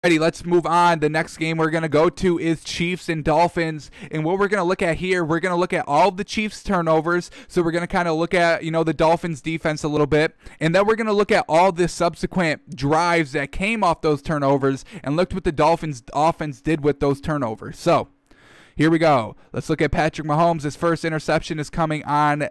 Alrighty, let's move on. The next game we're going to go to is Chiefs and Dolphins. And what we're going to look at here, we're going to look at all of the Chiefs turnovers. So we're going to kind of look at, the Dolphins defense a little bit. And then we're going to look at all the subsequent drives that came off those turnovers and looked what the Dolphins offense did with those turnovers. So here we go. Let's look at Patrick Mahomes. His first interception is coming on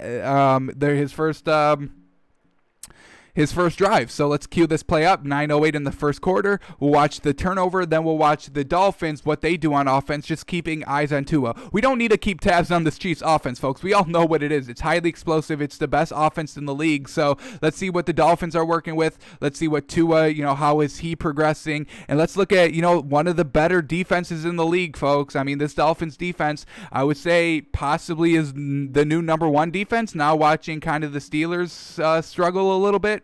his first drive. So let's cue this play up. 9:08 in the first quarter. We'll watch the turnover. Then we'll watch the Dolphins, what they do on offense, just keeping eyes on Tua. We don't need to keep tabs on this Chiefs offense, folks. We all know what it is. It's highly explosive. It's the best offense in the league. So let's see what the Dolphins are working with. Let's see what Tua, how is he progressing? And let's look at, one of the better defenses in the league, folks. I mean, this Dolphins defense, I would say possibly is the new #1 defense. Now watching kind of the Steelers struggle a little bit.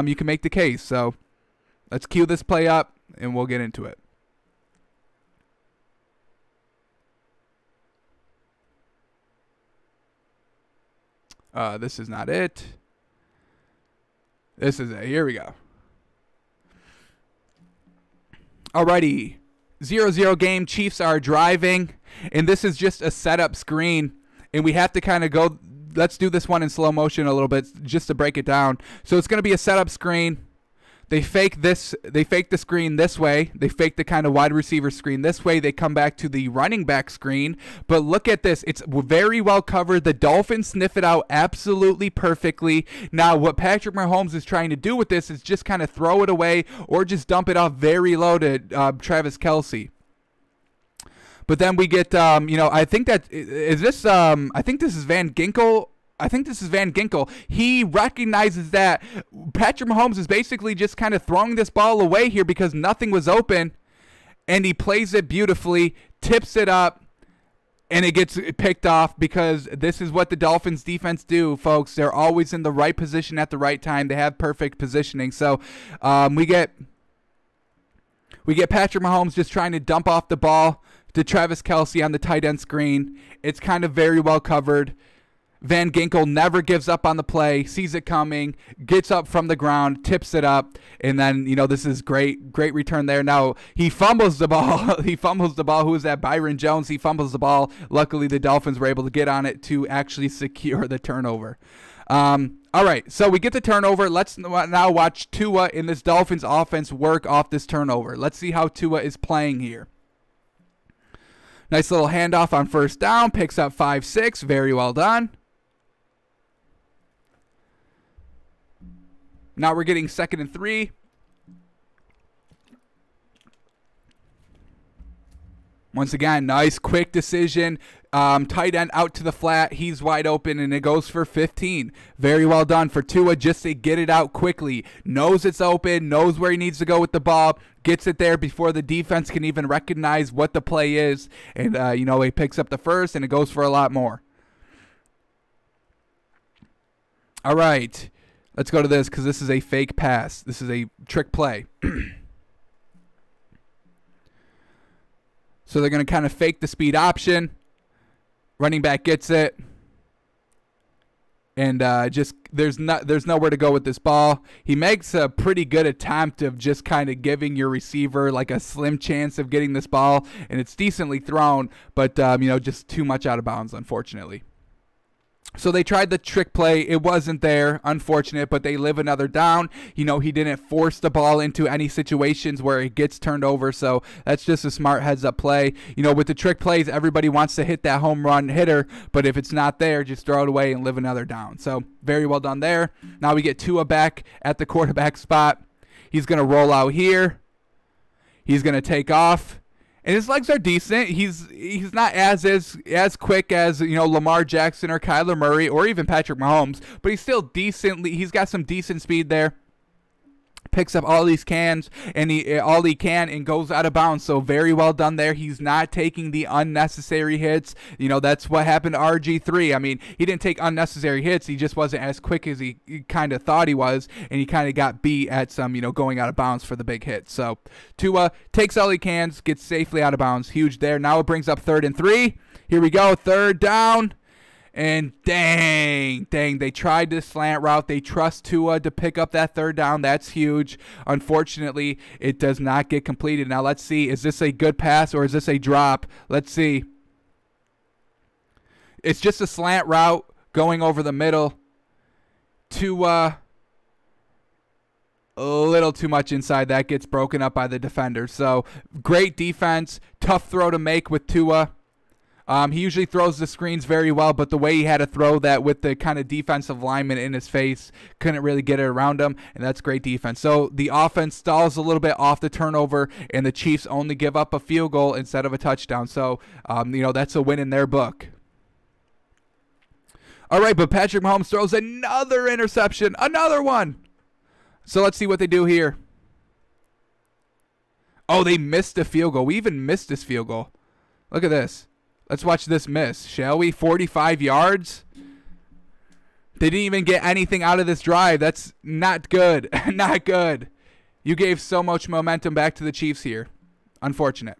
You can make the case. So let's cue this play up and we'll get into it. This is not it. This is it. Here we go. Alrighty. 0-0 game. Chiefs are driving. And this is just a setup screen. And we have to kind of go... Let's do this one in slow motion a little bit just to break it down. So it's going to be a setup screen. They fake this. They fake the screen this way. They fake the kind of wide receiver screen this way. They come back to the running back screen. But look at this. It's very well covered. The Dolphins sniff it out absolutely perfectly. Now, what Patrick Mahomes is trying to do with this is just kind of throw it away or just dump it off very low to Travis Kelce. But then we get, I think that is this. I think this is Van Ginkel. He recognizes that Patrick Mahomes is basically just kind of throwing this ball away here because nothing was open, and he plays it beautifully, tips it up, and it gets picked off because this is what the Dolphins defense do, folks. They're always in the right position at the right time. They have perfect positioning. So we get Patrick Mahomes just trying to dump off the ball to Travis Kelce on the tight end screen. It's kind of very well covered. Van Ginkel never gives up on the play, sees it coming, gets up from the ground, tips it up, and then, this is great return there. Now, he fumbles the ball. Who is that? Byron Jones. He fumbles the ball. Luckily, the Dolphins were able to get on it to actually secure the turnover. All right, so we get the turnover. Let's now watch Tua in this Dolphins offense work off this turnover. Let's see how Tua is playing here. Nice little handoff on first down. Picks up 5-6. Very well done. Now we're getting 2nd and 3. Once again, nice quick decision. Tight end out to the flat. He's wide open, and it goes for 15. Very well done for Tua just to get it out quickly. Knows it's open, knows where he needs to go with the ball, gets it there before the defense can even recognize what the play is. And, he picks up the first, and it goes for a lot more. All right. Let's go to this because this is a fake pass. This is a trick play. So they're going to kind of fake the speed option. Running back gets it. And there's nowhere to go with this ball. He makes a pretty good attempt of just kind of giving your receiver like a slim chance of getting this ball. And it's decently thrown, but, just too much out of bounds, unfortunately. So they tried the trick play. It wasn't there. Unfortunate, but they live another down. He didn't force the ball into any situations where it gets turned over. So that's just a smart heads-up play. With the trick plays, everybody wants to hit that home run hitter. But if it's not there, just throw it away and live another down. So very well done there. Now we get Tua back at the quarterback spot. He's going to roll out here. He's going to take off. And his legs are decent. He's not as quick as Lamar Jackson or Kyler Murray or even Patrick Mahomes, but he's still decently. He's got some decent speed there. Picks up all these cans and all he can and goes out of bounds. So very well done there. He's not taking the unnecessary hits. That's what happened to RG3. I mean, he didn't take unnecessary hits. He just wasn't as quick as he kind of thought he was, and he kind of got beat at some, going out of bounds for the big hit. So Tua takes all he can, gets safely out of bounds. Huge there. Now it brings up 3rd and 3. Here we go. 3rd down. And dang, they tried this slant route. They trust Tua to pick up that third down. That's huge. Unfortunately, it does not get completed. Now let's see. Is this a good pass or is this a drop? Let's see. It's just a slant route going over the middle. Tua, a little too much inside. That gets broken up by the defender. So great defense. Tough throw to make with Tua. He usually throws the screens very well, but the way he had to throw that with the kind of defensive lineman in his face, couldn't really get it around him, and that's great defense. So the offense stalls a little bit off the turnover, and the Chiefs only give up a field goal instead of a touchdown. So, that's a win in their book. All right, but Patrick Mahomes throws another interception, another one. So let's see what they do here. Oh, they missed a field goal. We even missed this field goal. Look at this. Let's watch this miss, shall we? 45 yards. They didn't even get anything out of this drive. That's not good. Not good. You gave so much momentum back to the Chiefs here. Unfortunate.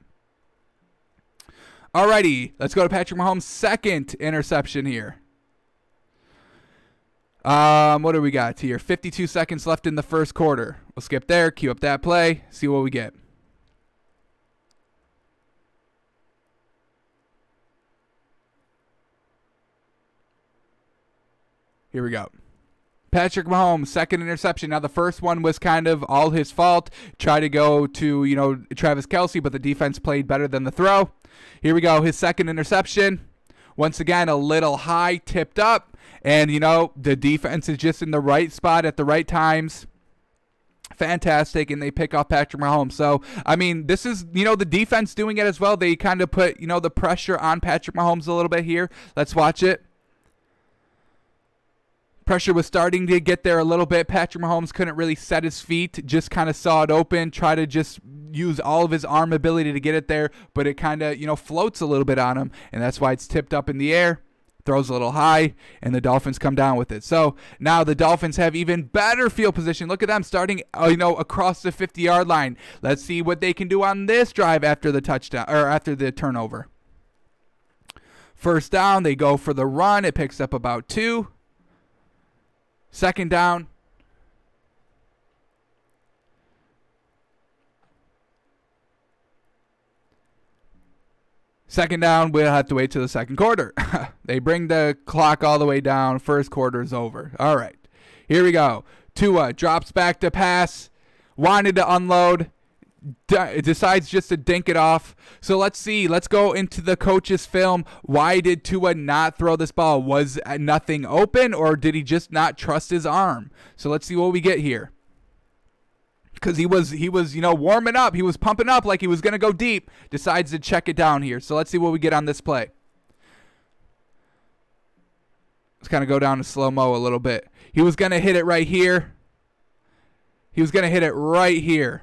Alrighty, let's go to Patrick Mahomes' second interception here. What do we got here? 52 seconds left in the first quarter. We'll skip there, cue up that play, see what we get. Here we go. Patrick Mahomes, second interception. Now, the first one was kind of all his fault. Tried to go to, Travis Kelce, but the defense played better than the throw. Here we go. His second interception. Once again, a little high, tipped up. And, the defense is just in the right spot at the right times. Fantastic, and they pick off Patrick Mahomes. So, this is, the defense doing it as well. They kind of put, the pressure on Patrick Mahomes a little bit here. Let's watch it. Pressure was starting to get there a little bit. Patrick Mahomes couldn't really set his feet, just kind of saw it open, try to just use all of his arm ability to get it there, but it kind of, floats a little bit on him, and that's why it's tipped up in the air, throws a little high, and the Dolphins come down with it. So now the Dolphins have even better field position. Look at them starting, across the 50-yard line. Let's see what they can do on this drive after the touchdown, or after the turnover. First down, they go for the run. It picks up about 2. Second down. Second down, we'll have to wait till the second quarter. They bring the clock all the way down. First quarter is over. All right, here we go. Tua drops back to pass. Wanted to unload. Decides just to dink it off. So let's see. Let's go into the coach's film. Why did Tua not throw this ball? Was nothing open, or did he just not trust his arm? So let's see what we get here. Because he was warming up. He was pumping up like he was going to go deep. Decides to check it down here. So let's see what we get on this play. Let's kind of go down to slow-mo a little bit. He was going to hit it right here. He was going to hit it right here.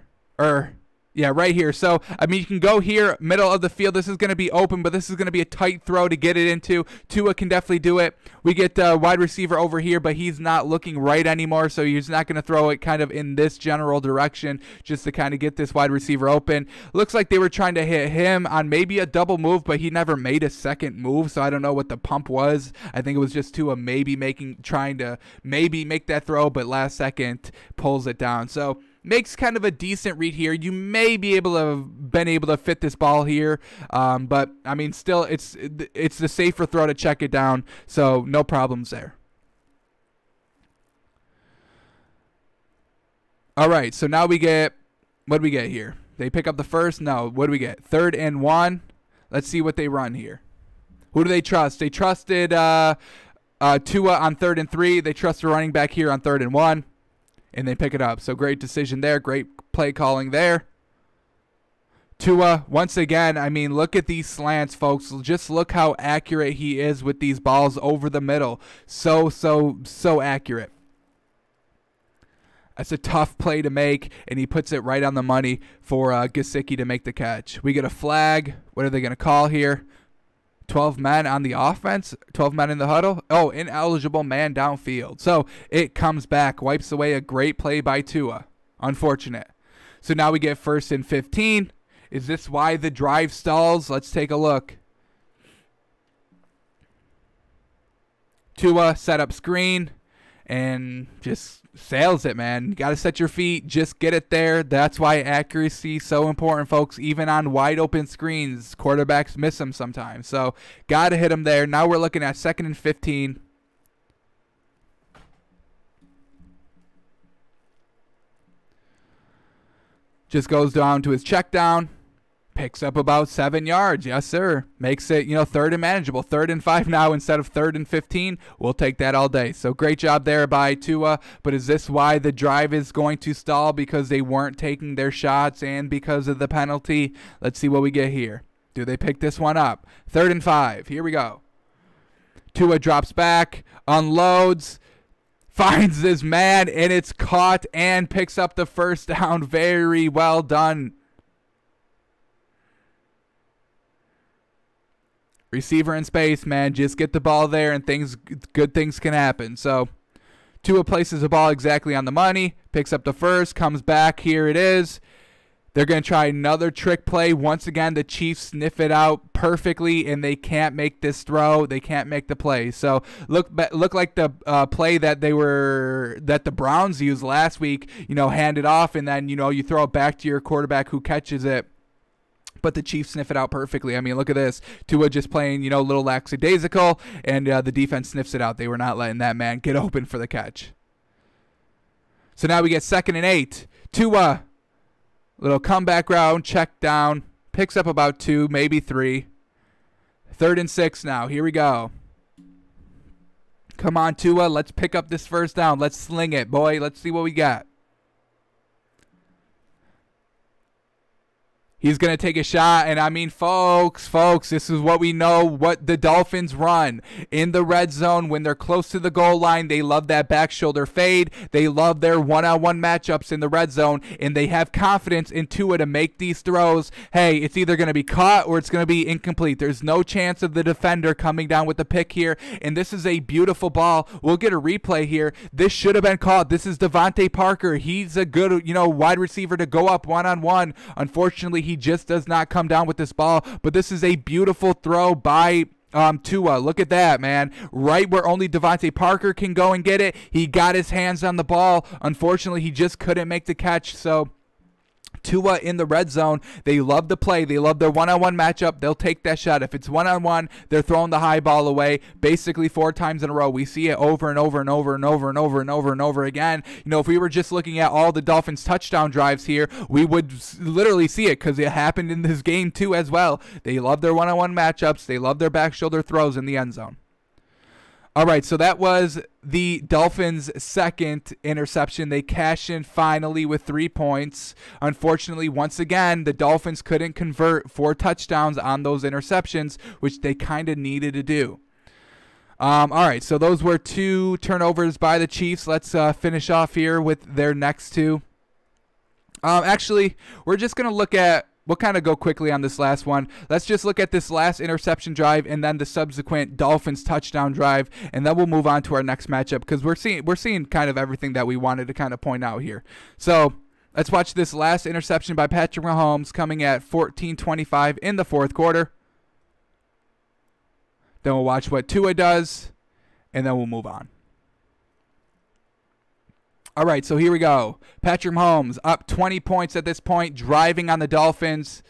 Yeah, right here. So, you can go here, middle of the field. This is going to be open, but this is going to be a tight throw to get it into. Tua can definitely do it. We get wide receiver over here, but he's not looking right anymore, so he's not going to throw it kind of in this general direction just to kind of get this wide receiver open. Looks like they were trying to hit him on maybe a double move, but he never made a second move, so I don't know what the pump was. I think it was just Tua trying to maybe make that throw, but last second pulls it down. So, makes kind of a decent read here. You may be able to have been able to fit this ball here, but still, it's the safer throw to check it down. So no problems there. All right, so now we get, what do we get here? They pick up the first. No, what do we get? 3rd and 1. Let's see what they run here. Who do they trust? They trusted Tua on 3rd and 3. They trust the running back here on 3rd and 1. And they pick it up. So great decision there. Great play calling there. Tua, once again, look at these slants, folks. Just look how accurate he is with these balls over the middle. So accurate. That's a tough play to make, and he puts it right on the money for Gesicki to make the catch. We get a flag. What are they going to call here? 12 men on the offense, 12 men in the huddle. Oh, ineligible man downfield. So it comes back, wipes away a great play by Tua. Unfortunate. So now we get 1st and 15. Is this why the drive stalls? Let's take a look. Tua set up screen and just sails it, man. You got to set your feet, just get it there. That's why accuracy is so important, folks. Even on wide open screens, quarterbacks miss them sometimes. So got to hit them there. Now we're looking at 2nd and 15. Just goes down to his check down. Picks up about 7 yards. Yes, sir. Makes it, 3rd and manageable. 3rd and 5 now instead of 3rd and 15. We'll take that all day. So great job there by Tua. But is this why the drive is going to stall? Because they weren't taking their shots and because of the penalty? Let's see what we get here. Do they pick this one up? 3rd and 5. Here we go. Tua drops back, unloads, finds this man, and it's caught and picks up the first down. Very well done. Receiver in space, man. Just get the ball there and good things can happen. So Tua places the ball exactly on the money, picks up the first, comes back. Here it is. They're going to try another trick play. Once again, the Chiefs sniff it out perfectly, and they can't make this throw. They can't make the play. So look like the play that the Browns used last week. Hand it off, and then you throw it back to your quarterback who catches it. But the Chiefs sniff it out perfectly. I mean, look at this. Tua just playing, little lackadaisical, and the defense sniffs it out. They were not letting that man get open for the catch. So now we get 2nd and 8. Tua, little comeback route, check down, picks up about 2, maybe 3. 3rd and 6 now. Here we go. Come on, Tua. Let's pick up this first down. Let's sling it, boy. Let's see what we got. He's going to take a shot, and I mean, folks, this is what we know, what the Dolphins run. In the red zone, when they're close to the goal line, they love that back shoulder fade. They love their one-on-one matchups in the red zone, and they have confidence in Tua to make these throws. Hey, it's either going to be caught or it's going to be incomplete. There's no chance of the defender coming down with the pick here, and this is a beautiful ball. We'll get a replay here. This should have been caught. This is Devontae Parker. He's a good, wide receiver to go up one-on-one. Unfortunately, he just does not come down with this ball, but this is a beautiful throw by Tua. Look at that, man. Right where only Devontae Parker can go and get it. He got his hands on the ball. Unfortunately, he just couldn't make the catch. So Tua in the red zone, they love the play. They love their one-on-one matchup. They'll take that shot. If it's one-on-one, they're throwing the high ball away basically 4 times in a row. We see it over and over and over and over and over and over and over again. If we were just looking at all the Dolphins touchdown drives here, we would literally see it because it happened in this game too as well. They love their one-on-one matchups. They love their back shoulder throws in the end zone. All right, so that was the Dolphins' second interception. They cash in finally with 3 points. Unfortunately, once again, the Dolphins couldn't convert 4 touchdowns on those interceptions, which they kind of needed to do. All right, so those were 2 turnovers by the Chiefs. Let's finish off here with their next 2. Actually, we're just going to look at, we'll kind of go quickly on this last one. Let's just look at this last interception drive and then the subsequent Dolphins touchdown drive, and then we'll move on to our next matchup because we're seeing kind of everything that we wanted to kind of point out here. So let's watch this last interception by Patrick Mahomes coming at 14:25 in the 4th quarter. Then we'll watch what Tua does, and then we'll move on. All right, so here we go. Patrick Mahomes up 20 points at this point, driving on the Dolphins.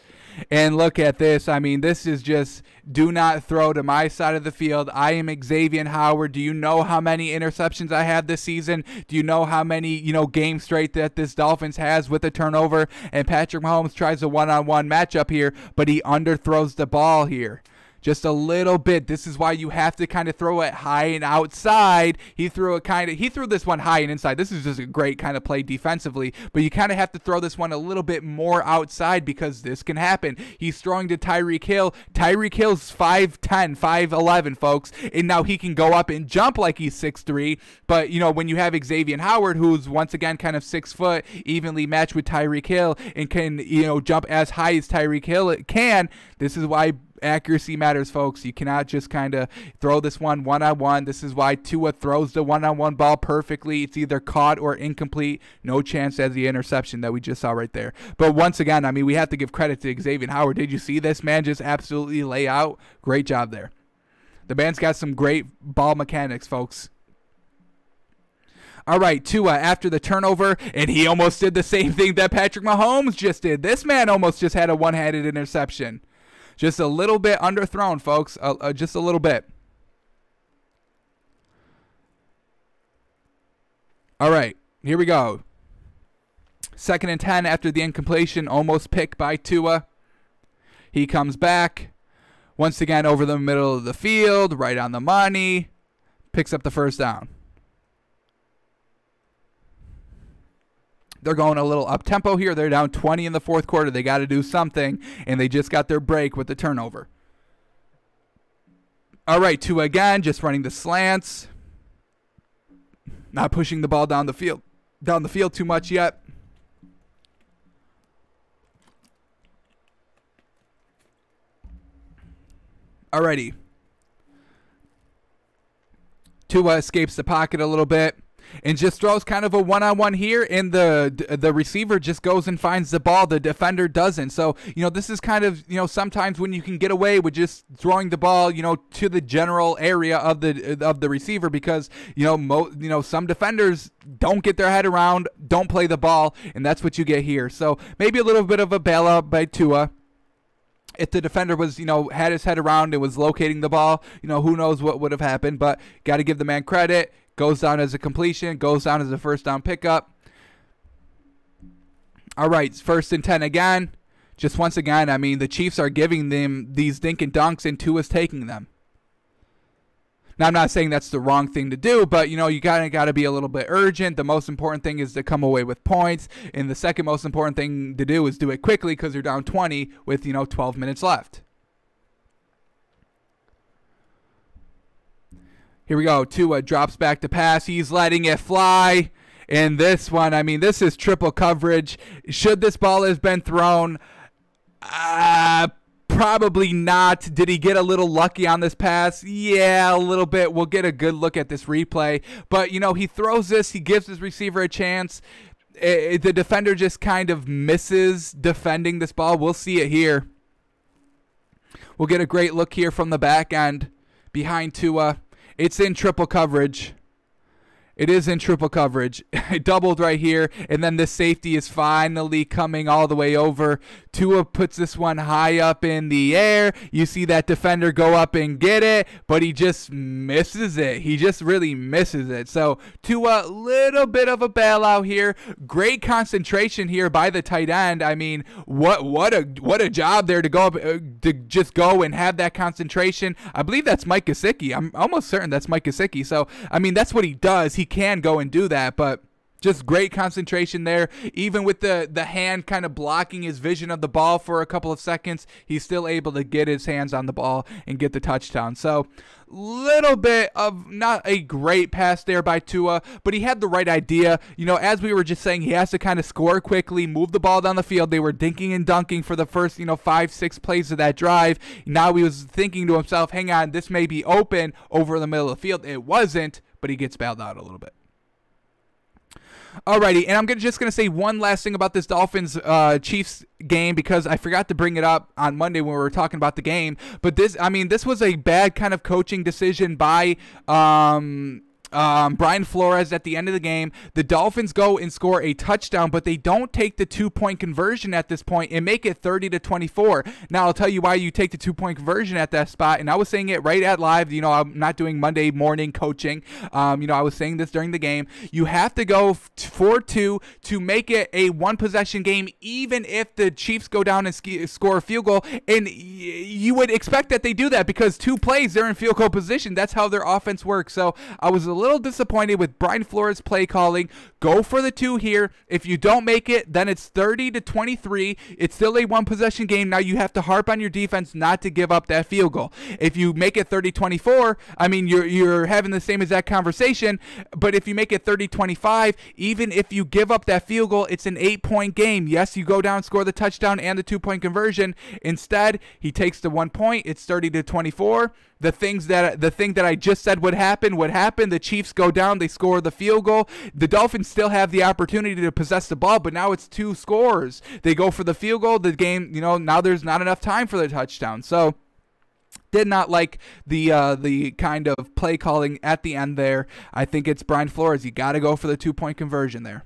And look at this. I mean, this is just do not throw to my side of the field. I am Xavier Howard. Do you know how many interceptions I have this season? Do you know how many, games straight that this Dolphins has with a turnover? And Patrick Mahomes tries a one-on-one matchup here, but he underthrows the ball here. Just a little bit. This is why you have to kind of throw it high and outside. He threw this one high and inside. This is just a great kind of play defensively, but you kind of have to throw this one a little bit more outside because this can happen. He's throwing to Tyreek Hill. Tyreek Hill's 5'10", 5'11", folks, and now he can go up and jump like he's 6'3", but when you have Xavier Howard, who's once again kind of 6 foot, evenly matched with Tyreek Hill, and can jump as high as Tyreek Hill can, this is why accuracy matters, folks. You cannot just kind of throw this one-on-one. This is why Tua throws the one-on-one ball perfectly. It's either caught or incomplete. No chance as the interception that we just saw right there. But once again, I mean, we have to give credit to Xavier Howard. Did you see this man just absolutely lay out? Great job there. The man's got some great ball mechanics, folks. All right, Tua after the turnover, and he almost did the same thing that Patrick Mahomes just did. This man almost just had a one-handed interception. Just a little bit underthrown, folks. Just a little bit. All right, here we go. 2nd and 10 after the incompletion, almost picked by Tua. He comes back. Once again, over the middle of the field, right on the money. Picks up the first down. They're going a little up-tempo here. They're down 20 in the 4th quarter. They got to do something, and they just got their break with the turnover. All right, Tua again, just running the slants. Not pushing the ball down the field too much yet. Alrighty. Tua escapes the pocket a little bit and just throws kind of a one-on-one here, and the receiver just goes and finds the ball. The defender doesn't. So, this is kind of, sometimes when you can get away with just throwing the ball, to the general area of the receiver, because, some defenders don't get their head around, don't play the ball, and that's what you get here. So maybe a little bit of a bailout by Tua. If the defender was, had his head around and was locating the ball, who knows what would have happened. But got to give the man credit. Goes down as a completion. Goes down as a first down pickup. All right, 1st and 10 again. Just once again, the Chiefs are giving them these dink and dunks, and Tua's taking them. Now, I'm not saying that's the wrong thing to do, but, you got to be a little bit urgent. The most important thing is to come away with points, and the second most important thing to do is do it quickly because you're down 20 with, 12 minutes left. Here we go. Tua drops back to pass. He's letting it fly. And this one, this is triple coverage. Should this ball have been thrown? Probably not. Did he get a little lucky on this pass? Yeah, a little bit. We'll get a good look at this replay. But, he throws this. He gives his receiver a chance. The defender just kind of misses defending this ball. We'll see it here. We'll get a great look here from the back end behind Tua. It's in triple coverage. It is in triple coverage. It doubled right here, and then this safety is finally coming all the way over. Tua puts this one high up in the air. You see that defender go up and get it, but he just misses it. He just really misses it. So Tua, little bit of a bailout here. Great concentration here by the tight end. What a job there to go up, to just go and have that concentration. I believe that's Mike Gesicki. I'm almost certain that's Mike Gesicki. So that's what he does. He can go and do that, but just great concentration there. Even with the hand kind of blocking his vision of the ball for a couple of seconds, he's still able to get his hands on the ball and get the touchdown. So little bit of not a great pass there by Tua, but he had the right idea. As we were just saying, he has to kind of score quickly, move the ball down the field. They were dinking and dunking for the first 5-6 plays of that drive. Now he was thinking to himself, hang on, this may be open over the middle of the field. It wasn't, but he gets bailed out a little bit. Alrighty, and I'm just going to say one last thing about this Dolphins-Chiefs game, because I forgot to bring it up on Monday when we were talking about the game. But this was a bad kind of coaching decision by Brian Flores at the end of the game. The Dolphins go and score a touchdown, but they don't take the 2-point conversion at this point and make it 30-24. Now, I'll tell you why you take the 2-point conversion at that spot, and I was saying it right at live. I'm not doing Monday morning coaching. I was saying this during the game. You have to go 4-2 to make it a one-possession game, even if the Chiefs go down and score a field goal, and you would expect that they do that because 2 plays, they're in field goal position. That's how their offense works. So I was a little disappointed with Brian Flores' play calling. Go for the 2 here. If you don't make it, then it's 30-23. It's still a one-possession game. Now you have to harp on your defense not to give up that field goal. If you make it 30-24, you're having the same exact conversation. But if you make it 30-25, even if you give up that field goal, it's an 8-point game. Yes, you go down, score the touchdown and the 2-point conversion. Instead, he takes the 1 point. It's 30-24. The thing that I just said would happen. The Chiefs go down, they score the field goal. The Dolphins still have the opportunity to possess the ball, but now it's 2 scores. They go for the field goal. The game, now there's not enough time for the touchdown. So Did not like the kind of play calling at the end there. I think it's Brian Flores. You got to go for the 2-point conversion there.